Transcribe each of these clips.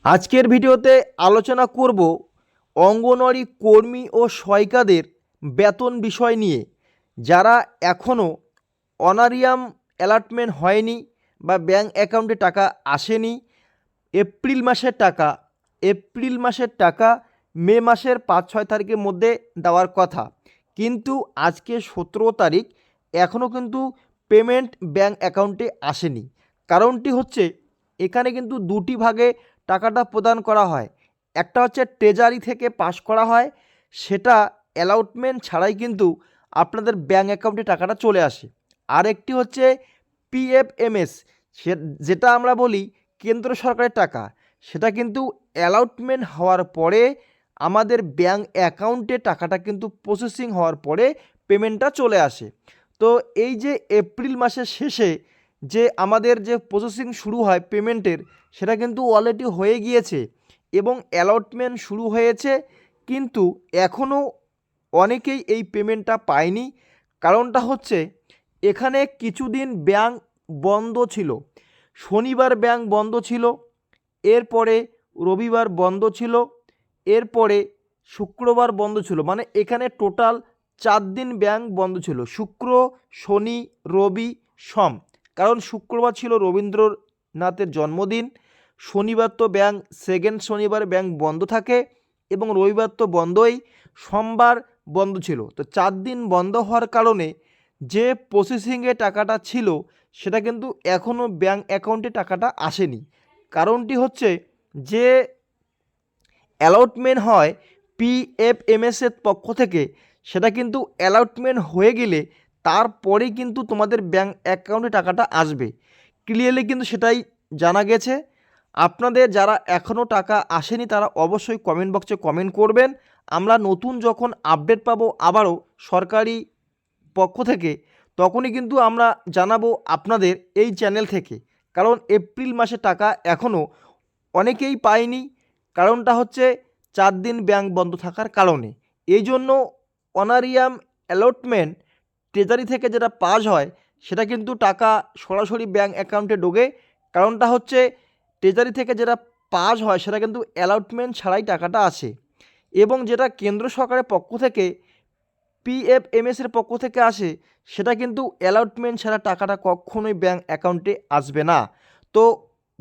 আজকের ভিডিওতে আলোচনা করব অঙ্গনওয়াড়ি কর্মী ও সহায়িকাদের বেতন বিষয় নিয়ে। যারা এখনও অনারিয়াম অ্যালটমেন্ট হয়নি বা ব্যাঙ্ক অ্যাকাউন্টে টাকা আসেনি, এপ্রিল মাসের টাকা মে মাসের 5-6 তারিখের মধ্যে দেওয়ার কথা, কিন্তু আজকে 17 তারিখ এখনও কিন্তু পেমেন্ট ব্যাঙ্ক অ্যাকাউন্টে আসেনি। কারণটি হচ্ছে এখানে কিন্তু দুটি ভাগে টাকাটা প্রদান করা হয়। একটা হচ্ছে ট্রেজারি থেকে পাস করা হয়, সেটা অ্যালাউটমেন্ট ছাড়াই কিন্তু আপনাদের ব্যাঙ্ক অ্যাকাউন্টে টাকাটা চলে আসে। আর একটি হচ্ছে পিএফএমএস, যেটা আমরা বলি কেন্দ্র সরকারের টাকা, সেটা কিন্তু অ্যালাউটমেন্ট হওয়ার পরে আমাদের ব্যাঙ্ক অ্যাকাউন্টে টাকাটা কিন্তু প্রসেসিং হওয়ার পরে পেমেন্টটা চলে আসে। তো এই যে এপ্রিল মাসের শেষে যে আমাদের যে প্রসেসিং শুরু হয় পেমেন্টের, সেটা কিন্তু অলরেডি হয়ে গিয়েছে এবং অ্যালটমেন্ট শুরু হয়েছে, কিন্তু এখনও অনেকেই এই পেমেন্টটা পায়নি। কারণটা হচ্ছে এখানে কিছুদিন ব্যাংক বন্ধ ছিল। শনিবার ব্যাংক বন্ধ ছিল, এরপরে রবিবার বন্ধ ছিল, এরপরে শুক্রবার বন্ধ ছিল। মানে এখানে টোটাল 4 দিন ব্যাংক বন্ধ ছিল, শুক্র, শনি, রবি, সোম। কারণ শুক্রবার ছিল রবীন্দ্রনাথের জন্মদিন, শনিবার তো ব্যাংক সেকেন্ড শনিবার ব্যাংক বন্ধ থাকে এবং রবিবার তো বন্ধই, সোমবার বন্ধ ছিল। তো 4 দিন বন্ধ হওয়ার কারণে যে প্রসেসিংয়ে টাকাটা ছিল সেটা কিন্তু এখনও ব্যাংক অ্যাকাউন্টে টাকাটা আসেনি। কারণটি হচ্ছে যে অ্যালটমেন্ট হয় পিএফএমএসের পক্ষ থেকে, সেটা কিন্তু অ্যালটমেন্ট হয়ে গেলে তারপরেই কিন্তু তোমাদের ব্যাংক অ্যাকাউন্টে টাকাটা আসবে। ক্লিয়ারলি কিন্তু সেটাই জানা গেছে। আপনাদের যারা এখনও টাকা আসেনি তারা অবশ্যই কমেন্ট বক্সে কমেন্ট করবেন। আমরা নতুন যখন আপডেট পাবো আবারও সরকারি পক্ষ থেকে, তখনই কিন্তু আমরা জানাবো আপনাদের এই চ্যানেল থেকে। কারণ এপ্রিল মাসে টাকা এখনও অনেকেই পায়নি। কারণটা হচ্ছে 4 দিন ব্যাংক বন্ধ থাকার কারণে। এই জন্য অনারিয়াম অ্যালটমেন্ট ট্রেজারি থেকে যেটা পাস হয় সেটা কিন্তু টাকা সরাসরি ব্যাংক অ্যাকাউন্টে ঢোকে। কারণটা হচ্ছে ট্রেজারি থেকে যেটা পাস হয় সেটা কিন্তু অ্যালটমেন্ট ছাড়াই টাকাটা আসে, এবং যেটা কেন্দ্র সরকারের পক্ষ থেকে পিএফএমএসের পক্ষ থেকে আসে সেটা কিন্তু অ্যালটমেন্ট ছাড়া টাকাটা কখনোই ব্যাংক অ্যাকাউন্টে আসবে না। তো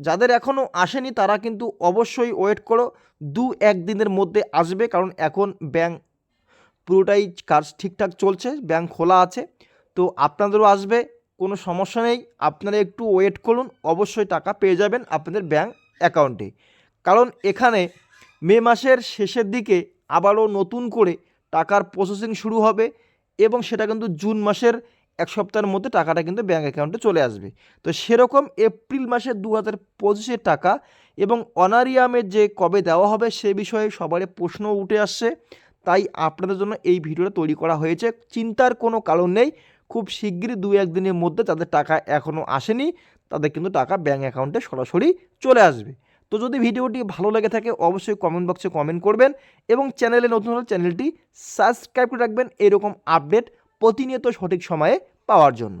যাদের এখনও আসেনি তারা কিন্তু অবশ্যই ওয়েট করো, 2-1 দিনের মধ্যে আসবে। কারণ এখন ব্যাংক পুরোটাই কাজ ঠিকঠাক চলছে, ব্যাংক খোলা আছে। তো আপনাদেরও আসবে, কোনো সমস্যা নেই, আপনারা একটু ওয়েট করুন, অবশ্যই টাকা পেয়ে যাবেন আপনাদের ব্যাংক অ্যাকাউন্টে। কারণ এখানে মে মাসের শেষের দিকে আবারও নতুন করে টাকার প্রসেসিং শুরু হবে এবং সেটা কিন্তু জুন মাসের 1 সপ্তাহের মধ্যে টাকাটা কিন্তু ব্যাঙ্ক অ্যাকাউন্টে চলে আসবে। তো সেরকম এপ্রিল মাসের 2025-এর টাকা এবং অনারিয়ামের যে কবে দেওয়া হবে সে বিষয়ে সবারই প্রশ্ন উঠে আসছে, তাই আপনাদের জন্য এই ভিডিওটা তৈরি করা হয়েছে। চিন্তার কোনো কারণ নেই, খুব শিগগিরই 2-1 দিনের মধ্যে যাদের টাকা এখনও আসেনি তাদের কিন্তু টাকা ব্যাঙ্ক অ্যাকাউন্টে সরাসরি চলে আসবে। তো যদি ভিডিওটি ভালো লেগে থাকে অবশ্যই কমেন্ট বক্সে কমেন্ট করবেন এবং চ্যানেলে নতুন হলে চ্যানেলটি সাবস্ক্রাইব করে রাখবেন এরকম আপডেট প্রতিনিয়ত সঠিক সময়ে পাওয়ার জন্য।